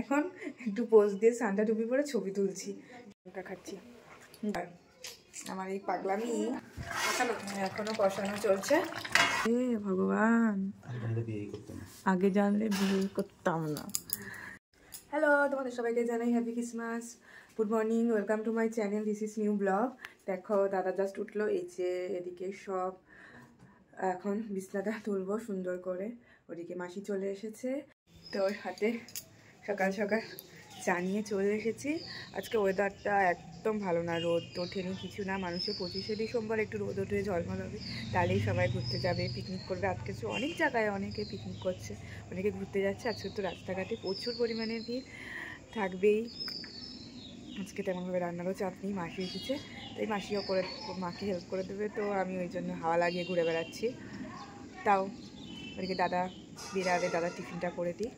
এখন একটু পোজ দিয়ে সান্টা টুপি পরে ছবি তুলছি, খাচ্ছি। আমার এই পাগলামি এখনো কষানো চলছে। ভগবান, আগে জানলে বিয়ে করতাম না। হ্যালো, তোমাদের সবাইকে জানাই happy Christmas, good morning, welcome to my channel, this is new blog. দেখো দাদা জাস্ট উঠলো, এই যে এদিকে সব এখন বিছনাটা তুলবো সুন্দর করে। ওদিকে মাসি চলে এসেছে, তো ওর হাতে সকাল সকাল জানিয়ে চলে এসেছি। আজকে ওয়েদারটা একদম ভালো না, রোদ ওঠেনি কিছু না। মানুষের 25শে ডিসেম্বর একটু রোদ ওঠে ঝলমল হবে, তাহলেই সবাই ঘুরতে যাবে, পিকনিক করবে। আজকে অনেক জায়গায় অনেকে পিকনিক করছে, অনেকে ঘুরতে যাচ্ছে। আজকে তো রাস্তাঘাটে প্রচুর পরিমাণে ভিড় থাকবেই। আজকে তেমনভাবে রান্নারও চাপ নেই, মাসি এসেছে তাই মাসিও করে মাকে হেল্প করে দেবে, তো আমি ওই জন্য হাওয়া লাগিয়ে ঘুরে বেড়াচ্ছি। তাও ওদিকে দাদা বেরাবে, দাদা টিফিনটা করে দিই।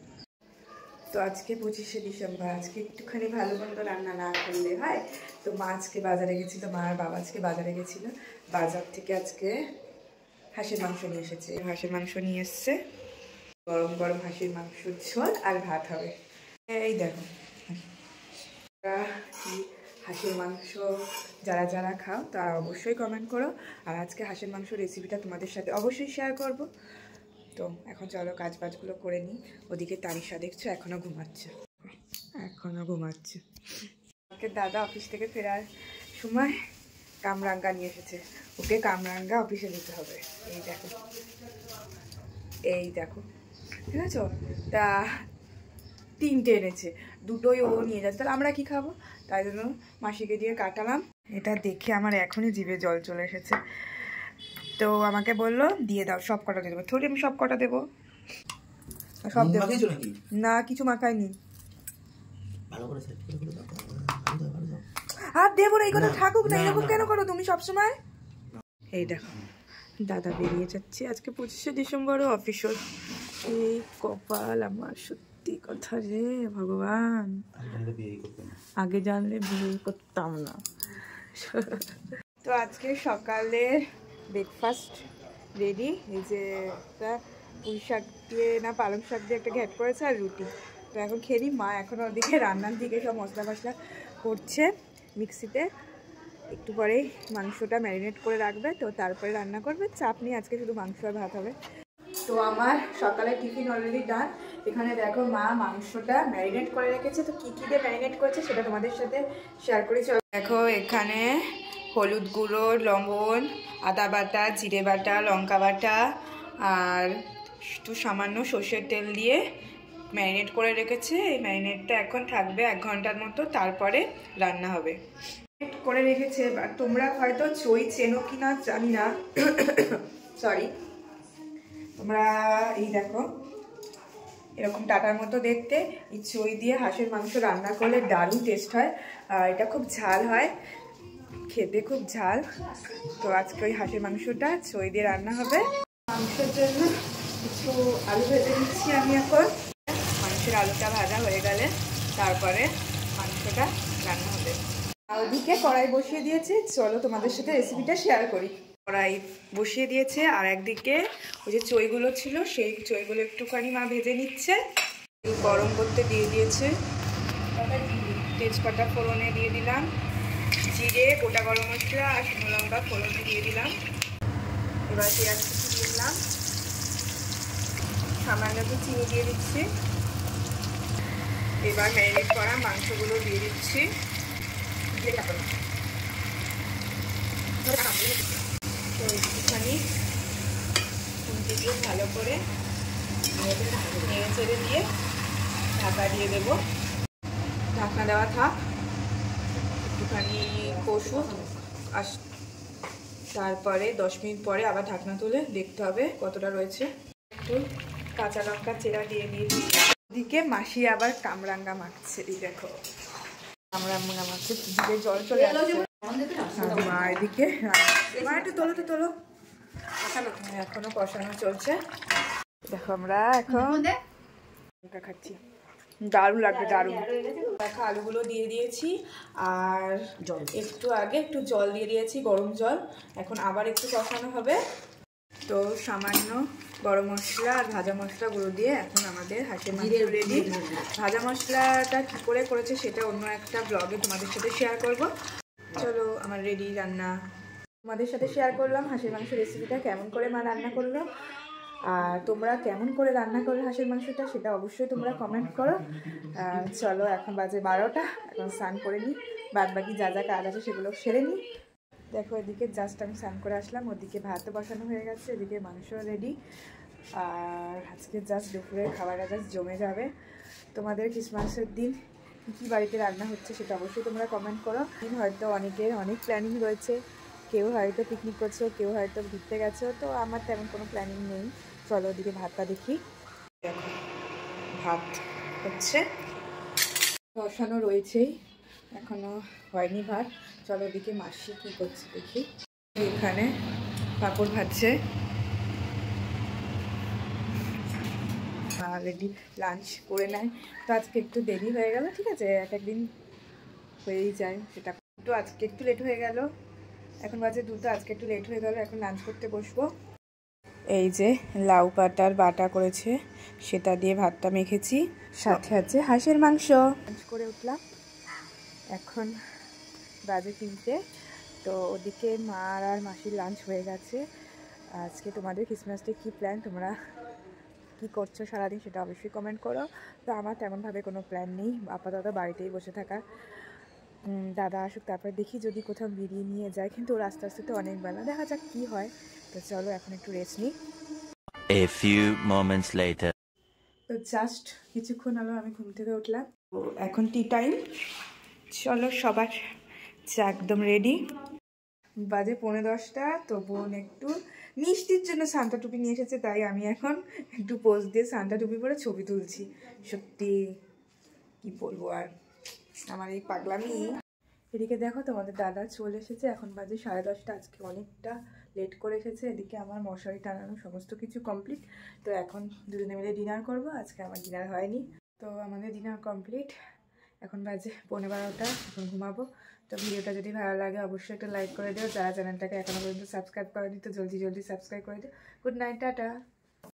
তো আজকে 25শে ডিসেম্বর, আজকে একটুখানি ভালো মন্দ রান্না না করলে হয়। তো মা আজকে বাজারে গেছিলো, মা আর বাবা আজকে বাজারে গেছিলো। বাজার থেকে আজকে হাঁসের মাংস নিয়ে এসেছে, হাঁসের মাংস নিয়ে এসছে। গরম গরম হাঁসের মাংসর ঝোল আর ভাত হবে। এই দেখো, হাঁসের মাংস যারা যারা খাও তারা অবশ্যই কমেন্ট করো। আর আজকে হাঁসের মাংস রেসিপিটা তোমাদের সাথে অবশ্যই শেয়ার করব। তো এখন চলো কাজ বাজগুলো করে নিই। ওদিকে তানিশা দেখছো এখনও ঘুমাচ্ছে, ওকে দাদা অফিস থেকে ফেরার সময় কামরাঙ্গা নিয়ে এসেছে, ওকে কামরাঙ্গা অফিসে নিতে হবে। এই দেখো ঠিক আছে, তা 3টে এনেছে, দুটোই ও নিয়ে যাচ্ছে। তাহলে আমরা কি খাবো, তাই জন্য মাসিকে দিয়ে কাটালাম। এটা দেখে আমার এখনই জিভে জল চলে এসেছে। তো আমাকে বললো দিয়ে দাও, সব কটা দিয়ে দেবো। থোড়ি আমি সব কটা দেবো, সব দেবো না, কিছু মাখাইনি। আর দেবো না, এই কথা থাকুক না, এরকম কেন করো তুমি সবসময়। এই দেখো দাদা বেরিয়ে যাচ্ছে আজকে 25শে ডিসেম্বরও অফিসও। এই কপাল আমার, সত্যি কথা রে ভগবান, আগে জানলে বিয়ে করতাম না। তো আজকে সকালে ব্রেকফাস্ট রেডি। এই যে একটা পুঁই শাক দিয়ে না পালং শাক দিয়ে একটা ঘ্যাট করেছে আর রুটি। তো এখন খেয়ে নিই। মা এখন ওদিকে রান্নার দিকে সব মশলা ফসলা করছে মিক্সিতে। একটু পরেই মাংসটা ম্যারিনেট করে রাখবে, তো তারপরে রান্না করবে। চাপ নিয়ে আজকে শুধু মাংস আর ভাত হবে। তো আমার সকালে টিফিন অলরেডি ডান। এখানে দেখো মা মাংসটা ম্যারিনেট করে রেখেছে, তো কী কী দিয়ে ম্যারিনেট করেছে সেটা তোমাদের সাথে শেয়ার করি। দেখো এখানে হলুদ গুঁড়ো, লবণ, আদা বাটা, জিরে বাটা, লঙ্কা বাটা আর একটু সামান্য সর্ষের তেল দিয়ে ম্যারিনেট করে রেখেছে। এই ম্যারিনেটটা এখন থাকবে 1 ঘন্টার মতো, তারপরে রান্না হবে। করে রেখেছে, তোমরা হয়তো চই চেনো কি না জানি না, সরি। তোমরা এই দেখো এরকম টাটার মতো দেখতে, এই চই দিয়ে হাঁসের মাংস রান্না করলে দারুণ টেস্ট হয়। আর এটা খুব ঝাল হয়, খেতে খুব ঝাল। তো আজকে ওই হাঁসের মাংসটা চই দিয়ে রান্না হবে। মাংসের জন্য কিছু আলু ভেজে নিচ্ছি আমি এখন। মাংসের আলুটা ভাজা হয়ে গেলে তারপরে মাংসটা রান্না হবে। ওদিকে কড়াই বসিয়ে দিয়েছে, চলো তোমাদের সাথে রেসিপিটা শেয়ার করি। কড়াই বসিয়ে দিয়েছে, আর একদিকে ওই যে চইগুলো ছিল সেই চইগুলো একটুখানি মা ভেজে নিচ্ছে। গরম করতে দিয়ে দিয়েছে, তেজপাতা ফোড়নে দিয়ে দিলাম, জিরে, গোটা গরম মশলা আর শুকনো লঙ্কা ফোড়নে দিয়ে দিলাম। এবার পেঁয়াজ কুচি দিয়ে দিলাম, সামান্য একটু চিনি দিয়ে দিচ্ছি। এবার ম্যারিনেট করা মাংসগুলো দিয়ে দিচ্ছি। তো একটুখানি খুন্তি দিয়ে ভালো করে নেড়ে চেড়ে দিয়ে ঢাকা দিয়ে দেবো। ঢাকনা দেওয়া থাক, একটুখানি কষুক। আর তারপরে 10 মিনিট পরে আবার ঢাকনা তুলে দেখতে হবে কতটা রয়েছে। একটু কাঁচা লঙ্কা চেরা দিয়ে দিয়েছি। ওদিকে মাসি আবার কামরাঙ্গা মাখছে, এই দেখো কামরাঙ্গা মাখছে, জিভে জল চলে আসছে। মা এদিকে মা একটু তোলো, এখনো কষানো চলছে। দেখো আমরা এখন খাচ্ছি, দারুণ লাগবে, দারুণ। দেখো আলুগুলো দিয়ে দিয়েছি, আর একটু আগে একটু জল দিয়ে দিয়েছি, গরম জল। এখন আবার একটু কষানো হবে। তো সামান্য গরম মশলা আর ভাজা মশলা গুঁড়ো দিয়ে এখন আমাদের হাঁসের মাংস রেডি। ভাজা মশলাটা কী করে করেছে সেটা অন্য একটা ব্লগে তোমাদের সাথে শেয়ার করব। চলো আমার রেডি রান্না, তোমাদের সাথে শেয়ার করলাম হাঁসের মাংস রেসিপিটা কেমন করে মা রান্না করলো। আর তোমরা কেমন করে রান্না করো হাঁসের মাংসটা সেটা অবশ্যই তোমরা কমেন্ট করো। চলো এখন বাজে 12টা, এখন স্নান করে নিই, বাদ বাকি যা যা কাজ আছে সেগুলো সেরে নিই। দেখো এদিকে জাস্ট আমি স্নান করে আসলাম, ওদিকে ভাতও বসানো হয়ে গেছে, এদিকে মাংস রেডি। আর আজকে জাস্ট দুপুরের খাবারটা জাস্ট জমে যাবে। তোমাদের ক্রিসমাসের দিন কী বাড়িতে রান্না হচ্ছে সেটা অবশ্যই তোমরা কমেন্ট করো। হয়তো অনেকের অনেক প্ল্যানিং রয়েছে, কেউ হয়তো পিকনিক করছো, কেউ হয়তো ঘুরতে গেছো, তো আমার তেমন কোনো প্ল্যানিং নেই। চলো ওদিকে ভাতটা দেখি। দেখো ভাত হচ্ছে, বসানো রয়েছেই, এখনো হয়নি ভাত। চলো ওদিকে মাসি কী করছে দেখি। এখানে পাঁপড় ভাজছে, অলরেডি লাঞ্চ করে নেয়। তো আজকে একটু দেরি হয়ে গেল, ঠিক আছে, এক একদিন হয়েই যায় সেটা। তো আজকে একটু লেট হয়ে গেল, এখন বাজে 2টা, আজকে একটু লেট হয়ে গেল। এখন লাঞ্চ করতে বসবো। এই যে লাউ পাতার বাটা করেছে, সেটা দিয়ে ভাতটা মেখেছি, সাথে আছে হাঁসের মাংস। লাঞ্চ করে উঠলাম, এখন বাজে 3টে। তো ওদিকে মা আর মাসির লাঞ্চ হয়ে গেছে। আজকে তোমাদের ক্রিসমাস ডে কী প্ল্যান, তোমরা কী করছো সারাদিন সেটা অবশ্যই কমেন্ট করো। তো আমার তেমনভাবে কোনো প্ল্যান নেই, আপাতত বাড়িতেই বসে থাকা। দাদা আসুক, তারপর দেখি যদি কোথাও বেরিয়ে নিয়ে যায়, কিন্তু ওর আস্তে আস্তে তো অনেক বেলা, দেখা যাক কী হয়। তো চলো এখন একটু রেস্ট নিই। A few moments later. তো জাস্ট কিছুক্ষণ হলো আমি ঘুম থেকে উঠলাম, তো এখন টি টাইম। চলো সবার চা একদম রেডি, বাজে 10:45। তো বোন একটু মিষ্টির জন্য সান্তা টুপি নিয়ে এসেছে, তাই আমি এখন একটু পোজ দিয়ে সান্তা টুপি পরে ছবি তুলছি। সত্যি কি বলবো আর আমার এই পাগলামি। এদিকে দেখো তোমাদের দাদা চলে এসেছে, এখন বাজে 10:30। আজকে অনেকটা লেট করে এসেছে। এদিকে আমার মশারি টানানো সমস্ত কিছু কমপ্লিট। তো এখন দুজনে মিলে ডিনার করব। আজকে আমার ডিনার হয়নি, তো আমাদের ডিনার কমপ্লিট। এখন বাজে 11:15, এখন ঘুমাবো। তো ভিডিওটা যদি ভালো লাগে অবশ্যই একটা লাইক করে দিও, যারা চ্যানেলটাকে এখনো পর্যন্ত সাবস্ক্রাইব করেনি তো জলদি জলদি সাবস্ক্রাইব করে দিও। Good night, tata.